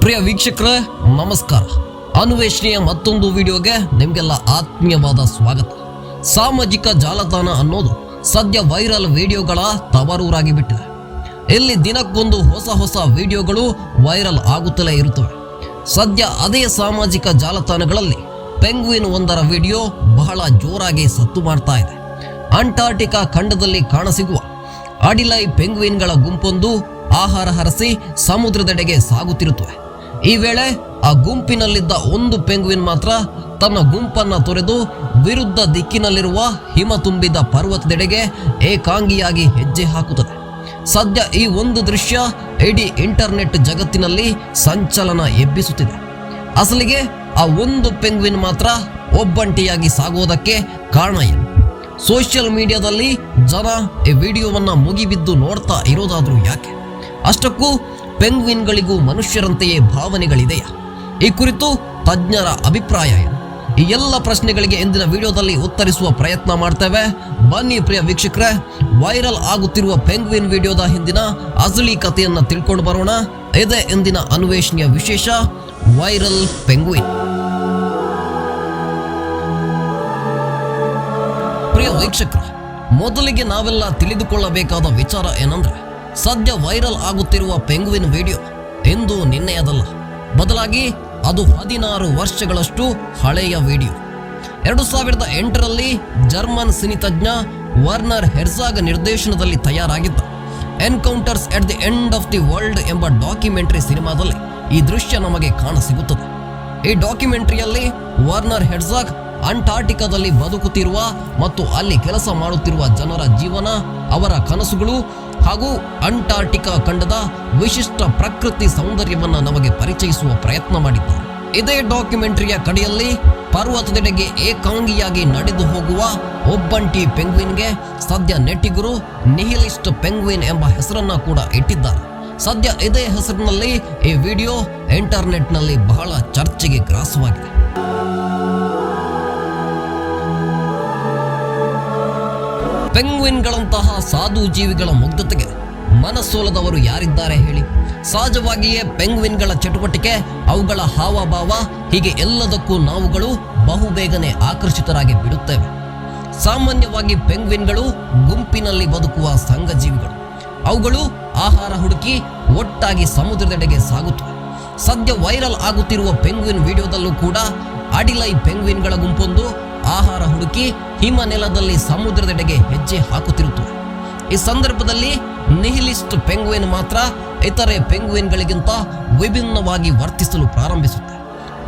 ಪ್ರಿಯ ವೀಕ್ಷಕರೇ ನಮಸ್ಕಾರ. ಅನ್ವೇಷಣೆಯ ಮತ್ತೊಂದು ವಿಡಿಯೋಗೆ ನಿಮಗೆಲ್ಲ ಆತ್ಮೀಯವಾದ ಸ್ವಾಗತ. ಸಾಮಾಜಿಕ ಜಾಲತಾಣ ಅನ್ನೋದು ಸದ್ಯ ವೈರಲ್ ವಿಡಿಯೋಗಳ ತವರೂರಾಗಿ ಬಿಟ್ಟಿದೆ. ಇಲ್ಲಿ ದಿನಕ್ಕೊಂದು ಹೊಸ ವಿಡಿಯೋಗಳು ವೈರಲ್ ಆಗುತ್ತಲೇ ಇರುತ್ತವೆ. ಸದ್ಯ ಅದೇ ಸಾಮಾಜಿಕ ಜಾಲತಾಣಗಳಲ್ಲಿ ಪೆಂಗ್ವಿನ್ ಒಂದರ ವಿಡಿಯೋ ಬಹಳ ಜೋರಾಗಿ ಸದ್ದು ಮಾಡ್ತಾ ಇದೆ. ಅಂಟಾರ್ಟಿಕಾ ಖಂಡದಲ್ಲಿ ಕಾಣಸಿಗುವ ಅಡಿಲೈ ಪೆಂಗ್ವಿನ್ಗಳ ಗುಂಪೊಂದು ಆಹಾರ ಹರಸಿ ಸಮುದ್ರದೆಡೆಗೆ ಸಾಗುತ್ತಿರುತ್ತವೆ. ಈ ವೇಳೆ ಆ ಗುಂಪಿನಲ್ಲಿದ್ದ ಒಂದು ಪೆಂಗ್ವಿನ್ ಮಾತ್ರ ತನ್ನ ಗುಂಪನ್ನ ತೊರೆದು ವಿರುದ್ಧ ದಿಕ್ಕಿನಲ್ಲಿರುವ ಹಿಮ ತುಂಬಿದ ಪರ್ವತದೆಡೆಗೆ ಏಕಾಂಗಿಯಾಗಿ ಹೆಜ್ಜೆ ಹಾಕುತ್ತದೆ. ಸದ್ಯ ಈ ಒಂದು ದೃಶ್ಯ ಇಡೀ ಇಂಟರ್ನೆಟ್ ಜಗತ್ತಿನಲ್ಲಿ ಸಂಚಲನ ಎಬ್ಬಿಸುತ್ತಿದೆ. ಅಸಲಿಗೆ ಆ ಒಂದು ಪೆಂಗ್ವಿನ್ ಮಾತ್ರ ಒಬ್ಬಂಟಿಯಾಗಿ ಸಾಗುವುದಕ್ಕೆ ಕಾರಣ ಏನು? ಸೋಷಿಯಲ್ ಮೀಡಿಯಾದಲ್ಲಿ ಜನ ಈ ವಿಡಿಯೋವನ್ನ ಮುಗಿಬಿದ್ದು ನೋಡ್ತಾ ಇರೋದಾದ್ರೂ ಯಾಕೆ? ಅಷ್ಟಕ್ಕೂ ಪೆಂಗ್ವಿನ್ಗಳಿಗೂ ಮನುಷ್ಯರಂತೆಯೇ ಭಾವನೆಗಳಿದೆಯಾ? ಈ ಕುರಿತು ತಜ್ಞರ ಅಭಿಪ್ರಾಯ ಏನು? ಈ ಎಲ್ಲ ಪ್ರಶ್ನೆಗಳಿಗೆ ಇಂದಿನ ವಿಡಿಯೋದಲ್ಲಿ ಉತ್ತರಿಸುವ ಪ್ರಯತ್ನ ಮಾಡ್ತೇವೆ. ಬನ್ನಿ ಪ್ರಿಯ ವೀಕ್ಷಕರೇ, ವೈರಲ್ ಆಗುತ್ತಿರುವ ಪೆಂಗ್ವಿನ್ ವಿಡಿಯೋದ ಹಿಂದಿನ ಅಸಲಿ ಕಥೆಯನ್ನ ತಿಳ್ಕೊಂಡು ಬರೋಣ. ಇದೇ ಇಂದಿನ ಅನ್ವೇಷಣೆಯ ವಿಶೇಷ, ವೈರಲ್ ಪೆಂಗ್ವಿನ್. ಪ್ರಿಯ ವೀಕ್ಷಕರೇ, ಮೊದಲಿಗೆ ನಾವೆಲ್ಲ ತಿಳಿದುಕೊಳ್ಳಬೇಕಾದ ವಿಚಾರ ಏನಂದ್ರೆ, ಸದ್ಯ ವೈರಲ್ ಆಗುತ್ತಿರುವ ಪೆಂಗ್ವಿನ್ ವಿಡಿಯೋ ಎಂದು ನಿನ್ನೆಯದಲ್ಲ, ಬದಲಾಗಿ ಅದು 16 ವರ್ಷಗಳಷ್ಟು ಹಳೆಯ ವಿಡಿಯೋ. 2008ರಲ್ಲಿ ಜರ್ಮನ್ ಸಿನಿತಜ್ಞ ವರ್ನರ್ ಹೆರ್ಜಾಗ್ ನಿರ್ದೇಶನದಲ್ಲಿ ತಯಾರಾಗಿದ್ದ encounters at the end of the world ಎಂಬ ಡಾಕ್ಯುಮೆಂಟರಿ ಸಿನಿಮಾದಲ್ಲಿ ಈ ದೃಶ್ಯ ನಮಗೆ ಕಾಣಸಿಗುತ್ತದೆ. ಈ ಡಾಕ್ಯುಮೆಂಟರಿಯಲ್ಲಿ ವರ್ನರ್ ಹೆರ್ಜಾಗ್ ಅಂಟಾರ್ಟಿಕಾದಲ್ಲಿ ಬದುಕುತ್ತಿರುವ ಮತ್ತು ಅಲ್ಲಿ ಕೆಲಸ ಮಾಡುತ್ತಿರುವ ಜನರ ಜೀವನ, ಅವರ ಕನಸುಗಳು ಹಾಗೂ ಅಂಟಾರ್ಟಿಕಾ ಖಂಡದ ವಿಶಿಷ್ಟ ಪ್ರಕೃತಿ ಸೌಂದರ್ಯವನ್ನ ನಮಗೆ ಪರಿಚಯಿಸುವ ಪ್ರಯತ್ನ ಮಾಡಿದ್ದಾರೆ. ಇದೇ ಡಾಕ್ಯುಮೆಂಟರಿಯ ಕಡೆಯಲ್ಲಿ ಪರ್ವತದೆಡೆಗೆ ಏಕಾಂಗಿಯಾಗಿ ನಡೆದು ಹೋಗುವ ಒಬ್ಬಂಟಿ ಪೆಂಗ್ವಿನ್ಗೆ ಸದ್ಯ ನೆಟ್ಟಿಗರು ನಿಹಿಲಿಸ್ಟ್ ಪೆಂಗ್ವಿನ್ ಎಂಬ ಹೆಸರನ್ನ ಕೂಡ ಇಟ್ಟಿದ್ದಾರೆ. ಸದ್ಯ ಇದೇ ಹೆಸರಿನಲ್ಲಿ ಈ ವಿಡಿಯೋ ಇಂಟರ್ನೆಟ್ನಲ್ಲಿ ಬಹಳ ಚರ್ಚೆಗೆ ಗ್ರಾಸವಾಗಿದೆ. ಪೆಂಗ್ವಿನ್ಗಳಂತಹ ಸಾಧು ಜೀವಿಗಳ ಮುಗ್ಧತೆಗೆ ಮನಸೋಲದವರು ಯಾರಿದ್ದಾರೆ ಹೇಳಿ? ಸಹಜವಾಗಿಯೇ ಪೆಂಗ್ವಿನ್ಗಳ ಚಟುವಟಿಕೆ, ಅವುಗಳ ಹಾವಭಾವ, ಹೀಗೆ ಎಲ್ಲದಕ್ಕೂ ನಾವುಗಳು ಬಹುಬೇಗನೆ ಆಕರ್ಷಿತರಾಗಿ ಬಿಡುತ್ತೇವೆ. ಸಾಮಾನ್ಯವಾಗಿ ಪೆಂಗ್ವಿನ್ಗಳು ಗುಂಪಿನಲ್ಲಿ ಬದುಕುವ ಸಂಘಜೀವಿಗಳು. ಅವುಗಳು ಆಹಾರ ಹುಡುಕಿ ಒಟ್ಟಾಗಿ ಸಮುದ್ರದೆಡೆಗೆ ಸಾಗುತ್ತವೆ. ಸದ್ಯ ವೈರಲ್ ಆಗುತ್ತಿರುವ ಪೆಂಗ್ವಿನ್ ವಿಡಿಯೋದಲ್ಲೂ ಕೂಡ ಅಡಿಲೈ ಪೆಂಗ್ವಿನ್ಗಳ ಗುಂಪೊಂದು ಆಹಾರ ಹುಡುಕಿ ಹಿಮ ನೆಲದಲ್ಲಿ ಸಮುದ್ರದೆಡೆಗೆ ಹೆಜ್ಜೆ ಹಾಕುತ್ತಿರುತ್ತದೆ. ಈ ಸಂದರ್ಭದಲ್ಲಿ ನಿಹಿಲಿಸ್ಟ್ ಪೆಂಗ್ವಿನ್ ಮಾತ್ರ ಇತರೆ ಪೆಂಗ್ವಿನ್ಗಳಿಗಿಂತ ವಿಭಿನ್ನವಾಗಿ ವರ್ತಿಸಲು ಪ್ರಾರಂಭಿಸುತ್ತೆ.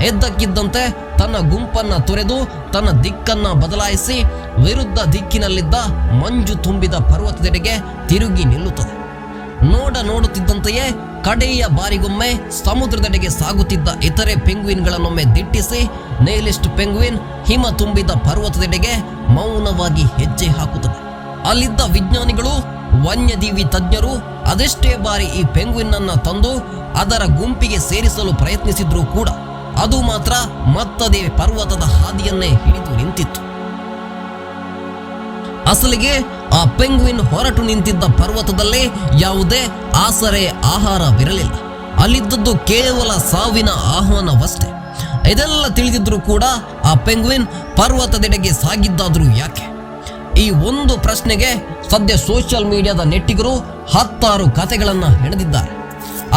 ಎದ್ದಕ್ಕಿದ್ದಂತೆ ತನ್ನ ಗುಂಪನ್ನ ತೊರೆದು ತನ್ನ ದಿಕ್ಕನ್ನ ಬದಲಾಯಿಸಿ ವಿರುದ್ಧ ದಿಕ್ಕಿನಲ್ಲಿದ್ದ ಮಂಜು ತುಂಬಿದ ಪರ್ವತದೆಡೆಗೆ ತಿರುಗಿ ನಿಲ್ಲುತ್ತದೆ. ನೋಡುತ್ತಿದ್ದಂತೆಯೇ ಕಡೆಯ ಬಾರಿಗೊಮ್ಮೆ ಸಮುದ್ರದೆಡೆಗೆ ಸಾಗುತ್ತಿದ್ದ ಇತರೆ ಪೆಂಗ್ವಿನ್ಗಳನ್ನೊಮ್ಮೆ ದಿಟ್ಟಿಸಿ ನಿಹಿಲಿಸ್ಟ್ ಪೆಂಗ್ವಿನ್ ಹಿಮ ತುಂಬಿದ ಪರ್ವತದೆಡೆಗೆ ಮೌನವಾಗಿ ಹೆಜ್ಜೆ ಹಾಕುತ್ತದೆ. ಅಲ್ಲಿದ್ದ ವಿಜ್ಞಾನಿಗಳು, ವನ್ಯಜೀವಿ ತಜ್ಞರು ಅದೆಷ್ಟೇ ಬಾರಿ ಈ ಪೆಂಗ್ವಿನ್ ಅನ್ನ ತಂದು ಅದರ ಗುಂಪಿಗೆ ಸೇರಿಸಲು ಪ್ರಯತ್ನಿಸಿದ್ರೂ ಕೂಡ ಅದು ಮಾತ್ರ ಮತ್ತದೇ ಪರ್ವತದ ಹಾದಿಯನ್ನೇ ಹಿಡಿದು ನಿಂತಿತ್ತು. ಅಸಲಿಗೆ ಆ ಪೆಂಗ್ವಿನ್ ಹೊರಟು ನಿಂತಿದ್ದ ಪರ್ವತದಲ್ಲಿ ಯಾವುದೇ ಆಸರೆ ಆಹಾರವಿರಲಿಲ್ಲ. ಅಲ್ಲಿದ್ದದ್ದು ಕೇವಲ ಸಾವಿನ ಆಹ್ವಾನವಷ್ಟೇ. ಇದೆಲ್ಲ ತಿಳಿದಿದ್ರೂ ಕೂಡ ಆ ಪೆಂಗ್ವಿನ್ ಪರ್ವತದೆಡೆಗೆ ಸಾಗಿದ್ದಾದ್ರೂ ಯಾಕೆ? ಈ ಒಂದು ಪ್ರಶ್ನೆಗೆ ಸದ್ಯ ಸೋಷಿಯಲ್ ಮೀಡಿಯಾದ ನೆಟ್ಟಿಗರು 10 ಕಥೆಗಳನ್ನ ಹೆಣೆದಿದ್ದಾರೆ.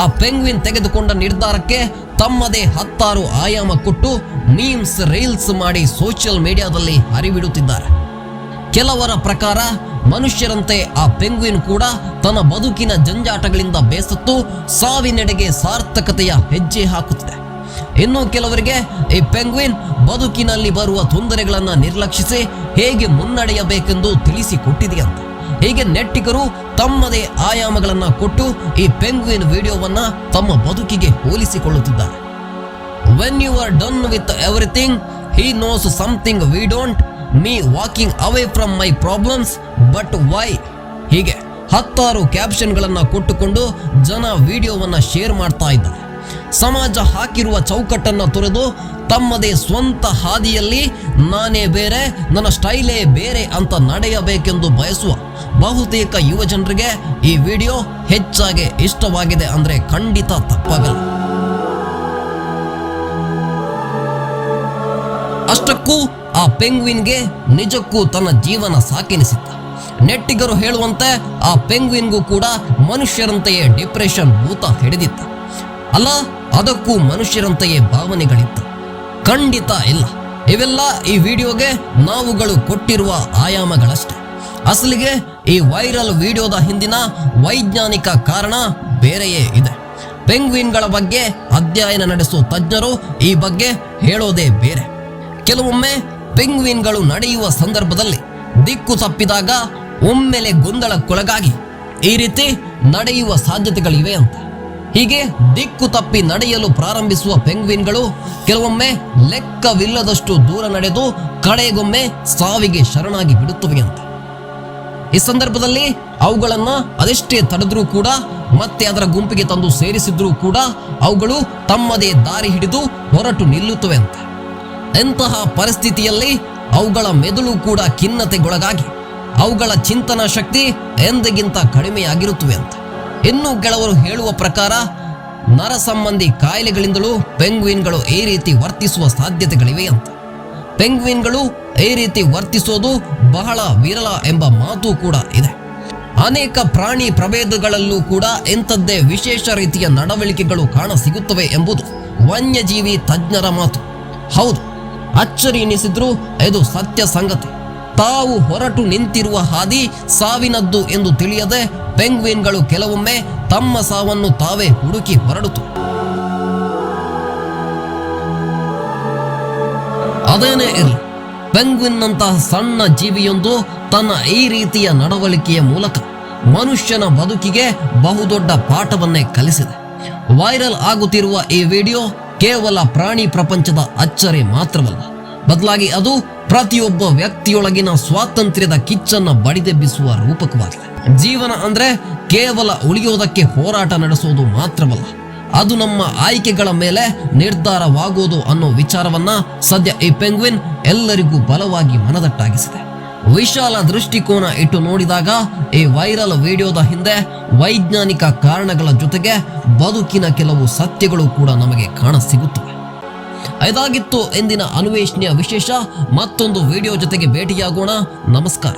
ಆ ಪೆಂಗ್ವಿನ್ ತೆಗೆದುಕೊಂಡ ನಿರ್ಧಾರಕ್ಕೆ ತಮ್ಮದೇ 10 ಆಯಾಮ ಕೊಟ್ಟು ಮೀಮ್ಸ್, ರೀಲ್ಸ್ ಮಾಡಿ ಸೋಷಿಯಲ್ ಮೀಡಿಯಾದಲ್ಲಿ ಹರಿಬಿಡುತ್ತಿದ್ದಾರೆ. ಕೆಲವರ ಪ್ರಕಾರ ಮನುಷ್ಯರಂತೆ ಆ ಪೆಂಗ್ವಿನ್ ಕೂಡ ತನ್ನ ಬದುಕಿನ ಜಂಜಾಟಗಳಿಂದ ಬೇಸತ್ತು ಸಾವಿನೆಡೆಗೆ ಸಾರ್ಥಕತೆಯ ಹೆಜ್ಜೆ ಹಾಕುತ್ತಿದೆ. ಇನ್ನು ಕೆಲವರಿಗೆ ಈ ಪೆಂಗ್ವಿನ್ ಬದುಕಿನಲ್ಲಿ ಬರುವ ತೊಂದರೆಗಳನ್ನ ನಿರ್ಲಕ್ಷಿಸಿ ಹೇಗೆ ಮುನ್ನಡೆಯಬೇಕೆಂದು ತಿಳಿಸಿಕೊಟ್ಟಿದೆಯಂತೆ. ಹೀಗೆ ನೆಟ್ಟಿಗರು ತಮ್ಮದೇ ಆಯಾಮಗಳನ್ನ ಕೊಟ್ಟು ಈ ಪೆಂಗ್ವಿನ್ ವಿಡಿಯೋವನ್ನ ತಮ್ಮ ಬದುಕಿಗೆ ಹೋಲಿಸಿಕೊಳ್ಳುತ್ತಿದ್ದಾರೆ. When you are done with everything, he knows something we don't, me walking away from my problems, but why? ಹೀಗೆ 10 ಕ್ಯಾಪ್ಷನ್ಗಳನ್ನ ಕೊಟ್ಟುಕೊಂಡು ಜನ ವಿಡಿಯೋವನ್ನ ಶೇರ್ ಮಾಡ್ತಾ ಇದ್ದಾರೆ. ಸಮಾಜ ಹಾಕಿರುವ ಚೌಕಟ್ಟನ್ನ ತೊರೆದು ತಮ್ಮದೇ ಸ್ವಂತ ಹಾದಿಯಲ್ಲಿ ನಾನೇ ಬೇರೆ, ನನ್ನ ಸ್ಟೈಲೇ ಬೇರೆ ಅಂತ ನಡೆಯಬೇಕೆಂದು ಬಯಸುವ ಬಹುತೇಕ ಯುವ ಜನರಿಗೆ ಈ ವಿಡಿಯೋ ಹೆಚ್ಚಾಗಿ ಇಷ್ಟವಾಗಿದೆ ಅಂದ್ರೆ ಖಂಡಿತ ತಪ್ಪಾಗಲ್ಲ. ಅಷ್ಟಕ್ಕೂ ಆ ಪೆಂಗ್ವಿನ್ಗೆ ನಿಜಕ್ಕೂ ತನ್ನ ಜೀವನ ಸಾಕೆನಿಸಿತ್ತ. ನೆಟ್ಟಿಗರು ಹೇಳುವಂತೆ ಆ ಪೆಂಗ್ವಿನ್ಗೂ ಕೂಡ ಮನುಷ್ಯರಂತೆಯೇ ಡಿಪ್ರೆಷನ್ ಭೂತ ಹಿಡಿದಿತ್ತ. ಅಲ್ಲ, ಅದಕ್ಕೂ ಮನುಷ್ಯರಂತೆಯೇ ಭಾವನೆಗಳಿತ್ತು? ಖಂಡಿತ ಇಲ್ಲ. ಇವೆಲ್ಲ ಈ ವಿಡಿಯೋಗೆ ನಾವುಗಳು ಕೊಟ್ಟಿರುವ ಆಯಾಮಗಳಷ್ಟೇ. ಅಸಲಿಗೆ ಈ ವೈರಲ್ ವಿಡಿಯೋದ ಹಿಂದಿನ ವೈಜ್ಞಾನಿಕ ಕಾರಣ ಬೇರೆಯೇ ಇದೆ. ಪೆಂಗ್ವಿನ್ಗಳ ಬಗ್ಗೆ ಅಧ್ಯಯನ ನಡೆಸುವ ತಜ್ಞರು ಈ ಬಗ್ಗೆ ಹೇಳೋದೇ ಬೇರೆ. ಕೆಲವೊಮ್ಮೆ ಪೆಂಗ್ವಿನ್ಗಳು ನಡೆಯುವ ಸಂದರ್ಭದಲ್ಲಿ ದಿಕ್ಕು ತಪ್ಪಿದಾಗ ಒಮ್ಮೆಲೆ ಗೊಂದಲಕ್ಕೊಳಗಾಗಿ ಈ ರೀತಿ ನಡೆಯುವ ಸಾಧ್ಯತೆಗಳಿವೆ ಅಂತ. ಹೀಗೆ ದಿಕ್ಕು ತಪ್ಪಿ ನಡೆಯಲು ಪ್ರಾರಂಭಿಸುವ ಪೆಂಗ್ವಿನ್ಗಳು ಕೆಲವೊಮ್ಮೆ ಲೆಕ್ಕವಿಲ್ಲದಷ್ಟು ದೂರ ನಡೆದು ಕಡೆಗೊಮ್ಮೆ ಸಾವಿಗೆ ಶರಣಾಗಿ ಬಿಡುತ್ತವೆ ಅಂತ. ಈ ಸಂದರ್ಭದಲ್ಲಿ ಅವುಗಳನ್ನ ಅದೆಷ್ಟೇ ತಡೆದ್ರೂ ಕೂಡ, ಮತ್ತೆ ಅದರ ಗುಂಪಿಗೆ ತಂದು ಸೇರಿಸಿದ್ರೂ ಕೂಡ ಅವುಗಳು ತಮ್ಮದೇ ದಾರಿ ಹಿಡಿದು ಹೊರಟು ನಿಲ್ಲುತ್ತವೆ ಅಂತ. ಎಂತಹ ಪರಿಸ್ಥಿತಿಯಲ್ಲಿ ಅವುಗಳ ಮೆದುಳು ಕೂಡ ಖಿನ್ನತೆಗೊಳಗಾಗಿ ಅವುಗಳ ಚಿಂತನಾ ಶಕ್ತಿ ಎಂದಿಗಿಂತ ಕಡಿಮೆಯಾಗಿರುತ್ತವೆ ಅಂತ. ಇನ್ನು ಕೆಲವರು ಹೇಳುವ ಪ್ರಕಾರ ನರ ಸಂಬಂಧಿ ಕಾಯಿಲೆಗಳಿಂದಲೂ ಪೆಂಗ್ವಿನ್ಗಳು ಈ ರೀತಿ ವರ್ತಿಸುವ ಸಾಧ್ಯತೆಗಳಿವೆ ಅಂತ. ಪೆಂಗ್ವಿನ್ಗಳು ಈ ರೀತಿ ವರ್ತಿಸೋದು ಬಹಳ ವಿರಳ ಎಂಬ ಮಾತು ಕೂಡ ಇದೆ. ಅನೇಕ ಪ್ರಾಣಿ ಪ್ರಭೇದಗಳಲ್ಲೂ ಕೂಡ ಇಂಥದ್ದೇ ವಿಶೇಷ ರೀತಿಯ ನಡವಳಿಕೆಗಳು ಕಾಣಸಿಗುತ್ತವೆ ಎಂಬುದು ವನ್ಯಜೀವಿ ತಜ್ಞರ ಮಾತು. ಹೌದು, ಅಚ್ಚರಿ ಎನಿಸಿದ್ರೂ ಇದು ಸತ್ಯ ಸಂಗತಿ. ತಾವು ಹೊರಟು ನಿಂತಿರುವ ಹಾದಿ ಸಾವಿನದ್ದು ಎಂದು ತಿಳಿಯದೆ ಪೆಂಗ್ವಿನ್ಗಳು ಕೆಲವೊಮ್ಮೆ ತಮ್ಮ ಸಾವನ್ನು ತಾವೇ ಹುಡುಕಿ ಹೊರಡುತ್ತವೆ. ಅದೇನೇ ಇರಲಿ, ಪೆಂಗ್ವಿನ್ನಂತಹ ಸಣ್ಣ ಜೀವಿಯೊಂದು ತನ್ನ ಈ ರೀತಿಯ ನಡವಳಿಕೆಯ ಮೂಲಕ ಮನುಷ್ಯನ ಬದುಕಿಗೆ ಬಹುದೊಡ್ಡ ಪಾಠವನ್ನೇ ಕಲಿಸಿದೆ. ವೈರಲ್ ಆಗುತ್ತಿರುವ ಈ ವಿಡಿಯೋ ಕೇವಲ ಪ್ರಾಣಿ ಪ್ರಪಂಚದ ಅಚ್ಚರಿ ಮಾತ್ರವಲ್ಲ, ಬದಲಾಗಿ ಅದು ಪ್ರತಿಯೊಬ್ಬ ವ್ಯಕ್ತಿಯೊಳಗಿನ ಸ್ವಾತಂತ್ರ್ಯದ ಕಿಚ್ಚನ್ನ ಬಡಿದೆಬ್ಬಿಸುವ ರೂಪಕವಾಗಿದೆ. ಜೀವನ ಅಂದ್ರೆ ಕೇವಲ ಉಳಿಯೋದಕ್ಕೆ ಹೋರಾಟ ನಡೆಸೋದು ಮಾತ್ರವಲ್ಲ, ಅದು ನಮ್ಮ ಆಯ್ಕೆಗಳ ಮೇಲೆ ನಿರ್ಧಾರವಾಗೋದು ಅನ್ನೋ ವಿಚಾರವನ್ನ ಸದ್ಯ ಈ ಪೆಂಗ್ವಿನ್ ಎಲ್ಲರಿಗೂ ಬಲವಾಗಿ ಮನದಟ್ಟಾಗಿಸಿದೆ. ವಿಶಾಲ ದೃಷ್ಟಿಕೋನ ಇಟ್ಟು ನೋಡಿದಾಗ ಈ ವೈರಲ್ ವಿಡಿಯೋದ ಹಿಂದೆ ವೈಜ್ಞಾನಿಕ ಕಾರಣಗಳ ಜೊತೆಗೆ ಬದುಕಿನ ಕೆಲವು ಸತ್ಯಗಳು ಕೂಡ ನಮಗೆ ಕಾಣಸಿಗುತ್ತವೆ. ಇದಾಗಿತ್ತು ಇಂದಿನ ಅನ್ವೇಷಣೆಯ ವಿಶೇಷ. ಮತ್ತೊಂದು ವಿಡಿಯೋ ಜೊತೆಗೆ ಭೇಟಿಯಾಗೋಣ. ನಮಸ್ಕಾರ.